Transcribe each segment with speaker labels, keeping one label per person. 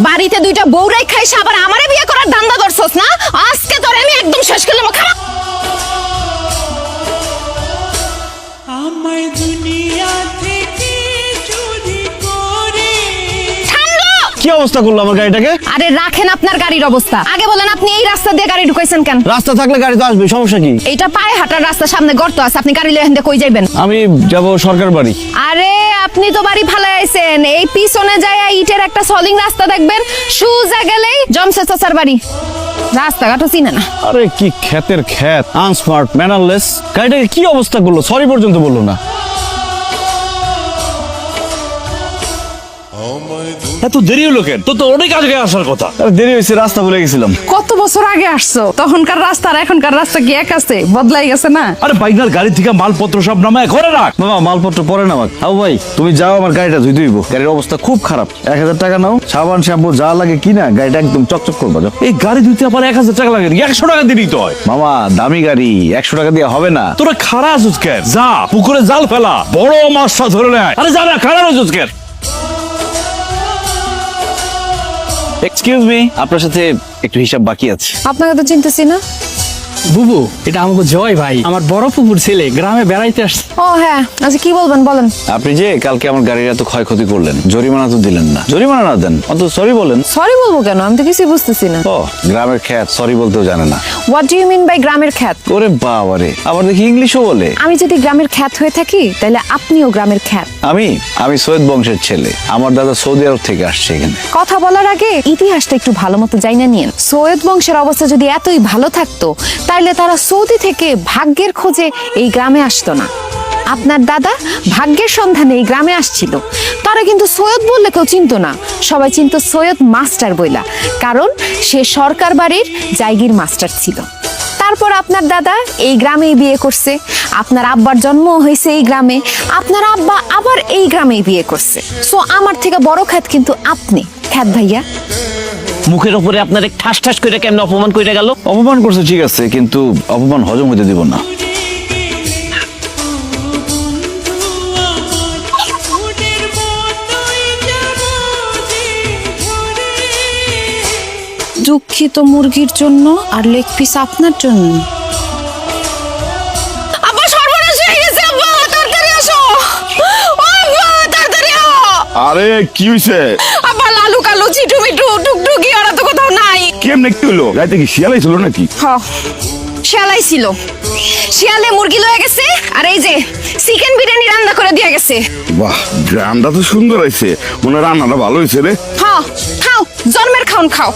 Speaker 1: বাড়িতে দুইটা বউরাই খাইছে আবার আমারে বিয়ে করার ধান্দা ধরছস না? আজকে তোরে আমি একদম শেষ করলাম। খারাপ
Speaker 2: আমায় দুনিয়া থেকে চুরি করে।
Speaker 3: কি অবস্থা করলো আমার গাড়িটাকে?
Speaker 1: আরে রাখেন আপনার গাড়ির অবস্থা। আগে বলেন আপনি এই রাস্তা দিয়ে গাড়ি ঢুকাইছেন কেন?
Speaker 3: রাস্তা থাকলে গাড়ি তো আসবে, সমস্যা কি?
Speaker 1: এইটা পায়ে হাঁটার রাস্তা, সামনে গর্ত আছে, আপনি গাড়ি লয়ে হেন্দে কই যাইবেন?
Speaker 3: আমি যাব সরকার বাড়ি।
Speaker 1: আরে আপনি তো বাড়ি ফালাই আইছেন, এই পিছনে যায় ইটের একটা সলিং রাস্তা দেখবেন, সুজা গেলেই জমসে চাচার বাড়ি। রাস্তাঘাটও চিনে না।
Speaker 3: আরে কি ক্ষেতের ক্ষেত, আনস্মার্ট, ম্যানারলেস। গাড়িটাকে কি অবস্থা করলো, সরি পর্যন্ত বললো না।
Speaker 4: এত দেরি হলো কেন? তো অনেক আগে আসার কথা।
Speaker 3: আরে দেরি হয়েছে, রাস্তা ভুলে গেছিলাম।
Speaker 5: কত বছর আগে আসছো, তখনকার রাস্তা আর এখনকার রাস্তা কি এক আছে? বদলাই গেছে না?
Speaker 4: আরে বাইকনার গাড়ি থেকে মালপত্র সব নামায় ঘরে রাখ।
Speaker 3: বাবা মালপত্র পরে না আমার। আবু ভাই তুমি যাও, আমার গাড়িটা ধুই ধুইব। গাড়ির অবস্থা খুব খারাপ। 1000 টাকা নাও, সাবান শ্যাম্পু যা লাগে কিনা গাড়িটা একদম চকচক করবা। যাও।
Speaker 4: এই গাড়ি ধুইতে আবার 1000 টাকা লাগে, 100 টাকা দিলেই তো হয়।
Speaker 3: মামা দামি গাড়ি, 100 টাকা দিয়ে হবে না।
Speaker 4: তোরা খাড়া আছিস কেন? যা পুকুরে জাল ফেলা, বড় মাছটা ধরে নেয়। আরে যা না, খাড়া আছিস কেন?
Speaker 3: এক্সকিউজ মি, আপনার সাথে একটু হিসাব বাকি আছে।
Speaker 1: আপনাকে তো চিনতেছি না।
Speaker 6: বুবু, এটা আমাকে জয় ভাই, আমার বড় পুকুর ছেলে, গ্রামে বেড়াইতে আসছে।
Speaker 1: ও হ্যাঁ, আচ্ছা কি বলবেন বলেন।
Speaker 3: আপনি যে কালকে আমার গাড়ির এত ক্ষয়ক্ষতি করলেন, জরিমানা তো দিলেন না। জরিমানা না দেন, অন্তত সরি বলেন।
Speaker 1: সরি বলবো কেন? আমি তো কিছুই বুঝতেছি না।
Speaker 3: ও গ্রামের খ্যাত, সরি বলতেও জানে না।
Speaker 1: What do you mean by গ্রামের খ্যাত?
Speaker 3: ওরে বাবারে, আবার দেখি ইংলিশও বলে।
Speaker 1: আমি যদি গ্রামের খ্যাত হয়ে থাকি তাহলে আপনিও গ্রামের খ্যাত।
Speaker 3: আমি সৈয়দ বংশের ছেলে। আমার দাদা সৌদি আরব থেকে আসছে এখানে।
Speaker 1: কথা বলার আগে ইতিহাসটা একটু ভালো মতো জাইনা নিয়েন। সৈয়দ বংশের অবস্থা যদি এতই ভালো থাকতো তাহলে তারা সৌদি থেকে ভাগ্যের খোঁজে এই গ্রামে আসতো না। আপনার দাদা ভাগ্যের সন্ধানে এই গ্রামে আসছিল। তারা কিন্তু সৈয়দ বললে কেউ চিনতো না, সবাই চিনতো সৈয়দ মাস্টার বইলা, কারণ সে সরকার বাড়ির জায়গির মাস্টার ছিল। তারপর আপনার দাদা এই গ্রামেই বিয়ে করছে, আপনার আব্বার জন্ম হয়েছে এই গ্রামে, আপনার আব্বা আবার এই গ্রামেই বিয়ে করছে। সো আমার থেকে বড় খ্যাত কিন্তু আপনি, খ্যাত ভাইয়া।
Speaker 7: মুখের উপরে আপনার ঠাস ঠাস করে কেমন অপমান করে গেল?
Speaker 3: অপমান করছে ঠিক আছে, কিন্তু অপমান হজম হতে দিব না।
Speaker 2: ফুলের মতোই যাবো যে ঝরে।
Speaker 1: দুঃখিত মুরগির জন্য আর লেগ পিস আপনার জন্য। আব্বা সর্বনাশ হয়ে গেছে, আব্বা তাড়াতাড়ি আসো। ও আব্বা তাড়াতাড়ি আও।
Speaker 8: আরে কি হইছে?
Speaker 1: আব্বা লালু কালু চিটু মিটু টুকটুকি ওরা তো কোথাও নাই।
Speaker 8: কেমনে কি হলো? রাইতে কি শিয়ালাই ছিল নাকি?
Speaker 1: শিয়ালাই ছিল, শিয়ালে মুরগি লয়ে গেছে, আর এই যে চিকেন বিরিয়ানি রান্না করে দিয়ে গেছে।
Speaker 8: বাহ, গ্রামটা তো সুন্দর হয়েছে, মনে হয় রান্নাটা ভালো হয়েছে রে।
Speaker 1: খাও খাও, জন্মের খাওন খাও।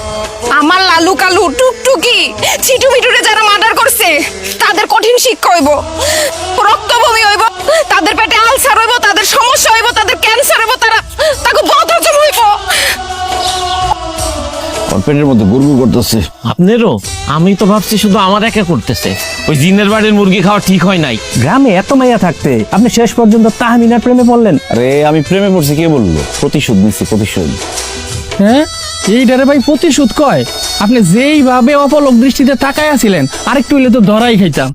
Speaker 1: আমার লালু কালু টুকটুকি চিটু মিটুরে যারা মার্ডার করছে তাদের কঠিন শিক্ষা হইব, রক্তবমি হইব, তাদের পেটে আলসার হইব, তাদের সমস্যা হইব, তাদের ক্যান্সার হইব, তাকে বহুত হজম হইব।
Speaker 3: পেটের মধ্যে গুড়গুড় করতেছে।
Speaker 7: আপনারও? আমি তো ভাবছি শুধু আমার একা করতেছে। ওই জিনের বাড়ির মুরগি খাওয়া ঠিক হয় নাই।
Speaker 6: গ্রামে এত মাইয়া থাকতে আপনি শেষ পর্যন্ত তাহমিনার প্রেমে পড়লেন।
Speaker 3: আরে আমি প্রেমে পড়ছি কে বললো? প্রতিশোধ নিচ্ছি, প্রতিশোধ।
Speaker 6: হ্যাঁ, এইটারে ভাই প্রতিশোধ কয়? আপনি যেইভাবে অপলক দৃষ্টিতে তাকায় আছিলেন, আরেকটু হইলে তো ধরাই খাইতাম।